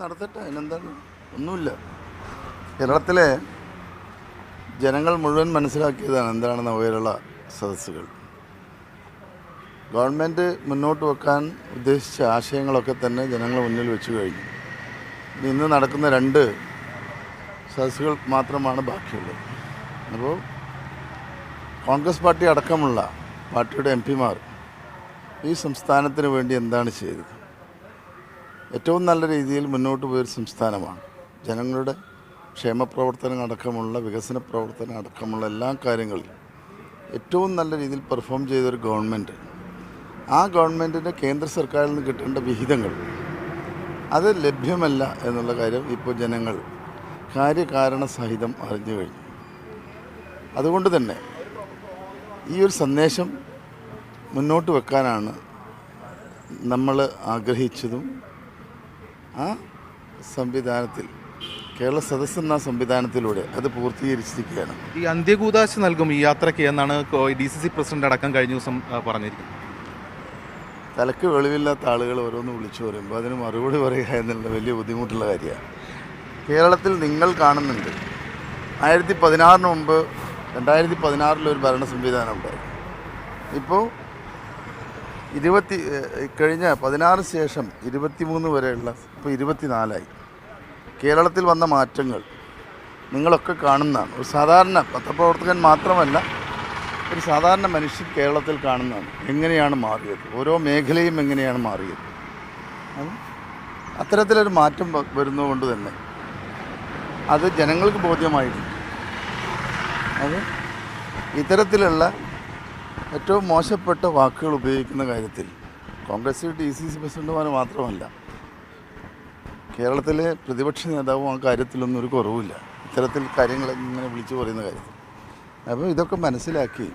നടത്തട്ടെ, അതിനെന്താണ്? ഒന്നുമില്ല. കേരളത്തിലെ ജനങ്ങൾ മുഴുവൻ മനസ്സിലാക്കിയതാണ് എന്താണ് നവകേരള സദസ്സുകൾ. ഗവൺമെൻറ് മുന്നോട്ട് വെക്കാൻ ഉദ്ദേശിച്ച ആശയങ്ങളൊക്കെ തന്നെ ജനങ്ങൾ മുന്നിൽ വെച്ച് കഴിഞ്ഞു. ഇന്ന് നടക്കുന്ന 2 സദസ്സുകൾ മാത്രമാണ് ബാക്കിയുള്ളത്. അപ്പോൾ കോൺഗ്രസ് പാർട്ടി അടക്കമുള്ള പാർട്ടിയുടെ MP-മാർ ഈ സംസ്ഥാനത്തിന് വേണ്ടി എന്താണ് ചെയ്തത്? ഏറ്റവും നല്ല രീതിയിൽ മുന്നോട്ട് പോയൊരു സംസ്ഥാനമാണ്. ജനങ്ങളുടെ ക്ഷേമപ്രവർത്തനം അടക്കമുള്ള വികസന പ്രവർത്തനം അടക്കമുള്ള എല്ലാ കാര്യങ്ങളിലും ഏറ്റവും നല്ല രീതിയിൽ പെർഫോം ചെയ്തൊരു ഗവൺമെൻറ്. ആ ഗവൺമെൻറ്റിൻ്റെ കേന്ദ്ര സർക്കാരിൽ നിന്ന് കിട്ടേണ്ട വിഹിതങ്ങൾ അത് ലഭ്യമല്ല എന്നുള്ള കാര്യം ഇപ്പോൾ ജനങ്ങൾ കാര്യകാരണ സഹിതം അറിഞ്ഞു കഴിഞ്ഞു. അതുകൊണ്ട് തന്നെ ഈ ഒരു സന്ദേശം മുന്നോട്ട് വെക്കാനാണ് നമ്മൾ ആഗ്രഹിച്ചതും ആ സംവിധാനത്തിൽ കേരള സദസ്സ് എന്ന സംവിധാനത്തിലൂടെ അത് പൂർത്തീകരിച്ചിരിക്കുകയാണ്. ഈ അന്ത്യകൂദാശ നൽകും ഈ യാത്രയ്ക്ക് എന്നാണ് DCC പ്രസിഡന്റ് അടക്കം കഴിഞ്ഞ ദിവസം പറഞ്ഞിരിക്കുന്നത്. തലക്ക് വെളിവില്ലാത്ത ആളുകൾ ഓരോന്ന് വിളിച്ചു പറയുമ്പോൾ അതിന് മറുപടി പറയുക എന്നുള്ള വലിയ ബുദ്ധിമുട്ടുള്ള കാര്യമാണ്. കേരളത്തിൽ നിങ്ങൾ കാണുന്നുണ്ട് 2016 മുമ്പ് 2016 ഒരു ഭരണ സംവിധാനം ഉണ്ടായി. ഇപ്പോൾ കഴിഞ്ഞ 16 ശേഷം 23 വരെയുള്ള ഇപ്പോൾ 24 കേരളത്തിൽ വന്ന മാറ്റങ്ങൾ നിങ്ങളൊക്കെ കാണുന്നതാണ്. ഒരു സാധാരണ പത്രപ്രവർത്തകൻ മാത്രമല്ല, ഒരു സാധാരണ മനുഷ്യൻ കേരളത്തിൽ കാണുന്നതാണ് എങ്ങനെയാണ് മാറിയത്, ഓരോ മേഖലയും എങ്ങനെയാണ് മാറിയത്. അത്തരത്തിലൊരു മാറ്റം വരുന്നതുകൊണ്ട് തന്നെ അത് ജനങ്ങൾക്ക് ബോധ്യമായിട്ടുണ്ട്. അത് ഇത്തരത്തിലുള്ള ഏറ്റവും മോശപ്പെട്ട വാക്കുകൾ ഉപയോഗിക്കുന്ന കാര്യത്തിൽ കോൺഗ്രസ് DCC പ്രസിഡന്റുമാർ മാത്രമല്ല, കേരളത്തിലെ പ്രതിപക്ഷ നേതാവും ആ കാര്യത്തിലൊന്നും ഒരു കുറവുമില്ല. ഇത്തരത്തിൽ കാര്യങ്ങൾ ഇങ്ങനെ വിളിച്ചു പറയുന്ന കാര്യത്തിൽ. അപ്പോൾ ഇതൊക്കെ മനസ്സിലാക്കി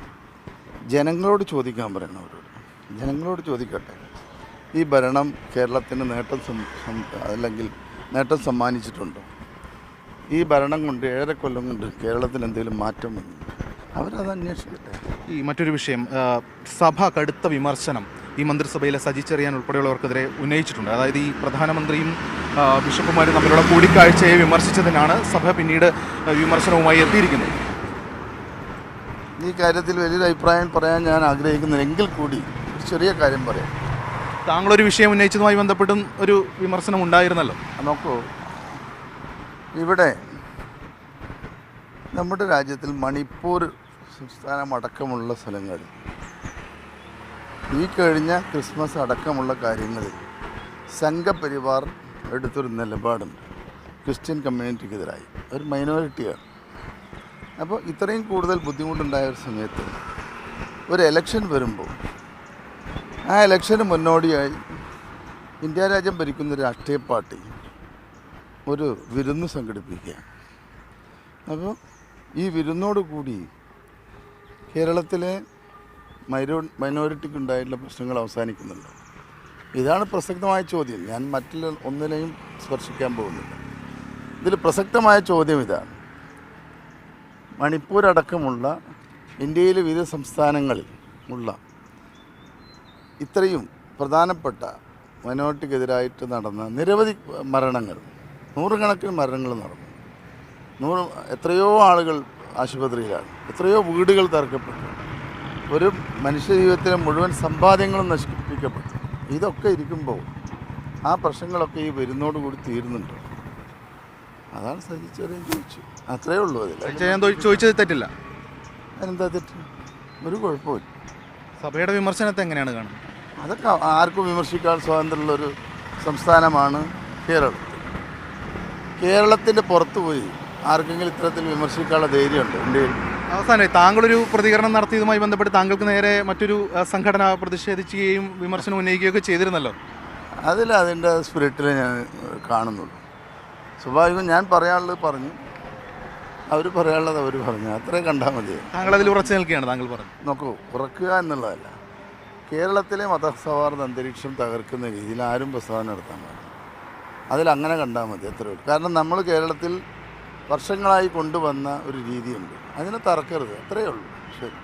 ജനങ്ങളോട് ചോദിക്കാൻ പറയണം. അവരോട് ജനങ്ങളോട് ചോദിക്കട്ടെ, ഈ ഭരണം കേരളത്തിന് നേട്ടം സമ്മാനിച്ചിട്ടുണ്ടോ? ഈ ഭരണം കൊണ്ട് 7.5 കൊല്ലം കൊണ്ട് കേരളത്തിന് എന്തെങ്കിലും മാറ്റം വന്നു? അവരത് അന്വേഷിക്കട്ടെ. ഈ മറ്റൊരു വിഷയം, സഭ കടുത്ത വിമർശനം ഈ മന്ത്രിസഭയിലെ സജി ചെറിയാൻ ഉൾപ്പെടെയുള്ളവർക്കെതിരെ ഉന്നയിച്ചിട്ടുണ്ട്. അതായത് ഈ പ്രധാനമന്ത്രിയും ബിഷപ്പുമാരും തമ്മിലുള്ള കൂടിക്കാഴ്ചയെ വിമർശിച്ചതിനാണ് സഭ പിന്നീട് വിമർശനവുമായി എത്തിയിരിക്കുന്നത്. ഈ കാര്യത്തിൽ വലിയൊരു അഭിപ്രായം പറയാൻ ഞാൻ ആഗ്രഹിക്കുന്നില്ലെങ്കിൽ കൂടി ചെറിയ കാര്യം പറയാം. താങ്കളൊരു വിഷയം ഉന്നയിച്ചതുമായി ബന്ധപ്പെട്ടും ഒരു വിമർശനം ഉണ്ടായിരുന്നല്ലോ. നോക്കൂ, ഇവിടെ നമ്മുടെ രാജ്യത്തിൽ മണിപ്പൂർ സംസ്ഥാനം അടക്കമുള്ള സ്ഥലങ്ങളിൽ ഈ കഴിഞ്ഞ ക്രിസ്മസ് അടക്കമുള്ള കാര്യങ്ങളിൽ സംഘപരിവാർ എടുത്തൊരു നിലപാടുണ്ട്. ക്രിസ്ത്യൻ കമ്മ്യൂണിറ്റിക്കെതിരായി ഒരു മൈനോറിറ്റിയാണ്. അപ്പോൾ ഇത്രയും കൂടുതൽ ബുദ്ധിമുട്ടുണ്ടായ ഒരു സമയത്ത് ഒരു എലക്ഷൻ വരുമ്പോൾ ആ എലക്ഷന് മുന്നോടിയായി ഇന്ത്യ രാജ്യം ഭരിക്കുന്ന രാഷ്ട്രീയ പാർട്ടി ഒരു വിരുന്ന് സംഘടിപ്പിക്കുകയാണ്. അപ്പോൾ ഈ വിരുന്നോടുകൂടി കേരളത്തിലെ മൈനോറിറ്റിക്കുണ്ടായിട്ടുള്ള പ്രശ്നങ്ങൾ അവസാനിക്കുന്നുണ്ട്. ഇതാണ് പ്രസക്തമായ ചോദ്യം. ഞാൻ മറ്റുള്ള ഒന്നിനെയും സ്പർശിക്കാൻ പോകുന്നില്ല. ഇതിൽ പ്രസക്തമായ ചോദ്യം ഇതാണ്: മണിപ്പൂർ അടക്കമുള്ള ഇന്ത്യയിലെ വിവിധ സംസ്ഥാനങ്ങളിൽ ഉള്ള ഇത്രയും പ്രധാനപ്പെട്ട മൈനോറിറ്റിക്കെതിരായിട്ട് നടന്ന നിരവധി മരണങ്ങൾ, നൂറുകണക്കിന് മരണങ്ങൾ നടന്നു. എത്രയോ ആളുകൾ ആശുപത്രിയിലാണ്, എത്രയോ വീടുകൾ തകർക്കപ്പെട്ടു, ഒരു മനുഷ്യജീവിതത്തിലെ മുഴുവൻ സമ്പാദ്യങ്ങളും നശിപ്പിക്കപ്പെട്ടു. ഇതൊക്കെ ഇരിക്കുമ്പോൾ ആ പ്രശ്നങ്ങളൊക്കെ ഈ വരുന്നോടുകൂടി തീരുന്നുണ്ടോ? അതാണ് സജി ചെറിയാൻ ചോദിച്ചു. അത്രയേ ഉള്ളൂ. അതിൽ ചോദിച്ചത് തെറ്റില്ല. അതിനെന്താ തെറ്റ്? ഒരു കുഴപ്പമില്ല. സഭയുടെ വിമർശനത്തെ എങ്ങനെയാണ് കാണുന്നത്? അതൊക്കെ ആർക്കും വിമർശിക്കാൻ സ്വാതന്ത്ര്യമുള്ളൊരു സംസ്ഥാനമാണ് കേരളം. കേരളത്തിൻ്റെ പുറത്ത് പോയി ആർക്കെങ്കിലും ഇത്തരത്തിൽ വിമർശിക്കാനുള്ള ധൈര്യമുണ്ട് ഇന്ത്യയിൽ? അവസാനം താങ്കളൊരു പ്രതികരണം നടത്തിയതുമായി ബന്ധപ്പെട്ട് താങ്കൾക്ക് നേരെ മറ്റൊരു സംഘടന പ്രതിഷേധിക്കുകയും വിമർശനം ഉന്നയിക്കുകയൊക്കെ ചെയ്തിരുന്നല്ലോ. അതിൻ്റെ സ്പിരിറ്റിൽ ഞാൻ കാണുന്നുള്ളൂ. സ്വാഭാവികം ഞാൻ പറയാനുള്ളത് പറഞ്ഞു, അവർ പറയാനുള്ളത് അവർ പറഞ്ഞു, അത്രേ കണ്ടാൽ മതി. താങ്കൾ അതിൽ ഉറച്ചു നിൽക്കുകയാണ്. താങ്കൾ പറഞ്ഞു. നോക്കൂ, ഉറക്കുക എന്നുള്ളതല്ല, കേരളത്തിലെ മതസൗഹാർദ്ദ അന്തരീക്ഷം തകർക്കുന്ന രീതിയിൽ ആരും പ്രസ്താവന നടത്താൻ പാടില്ല. അതിലങ്ങനെ കണ്ടാൽ മതി, അത്രേ ഉള്ളൂ. കാരണം നമ്മൾ കേരളത്തിൽ വർഷങ്ങളായി കൊണ്ടുവന്ന ഒരു രീതിയുണ്ട്, അതിനെ തറക്കരുത്, അത്രയേ ഉള്ളൂ. ശരി.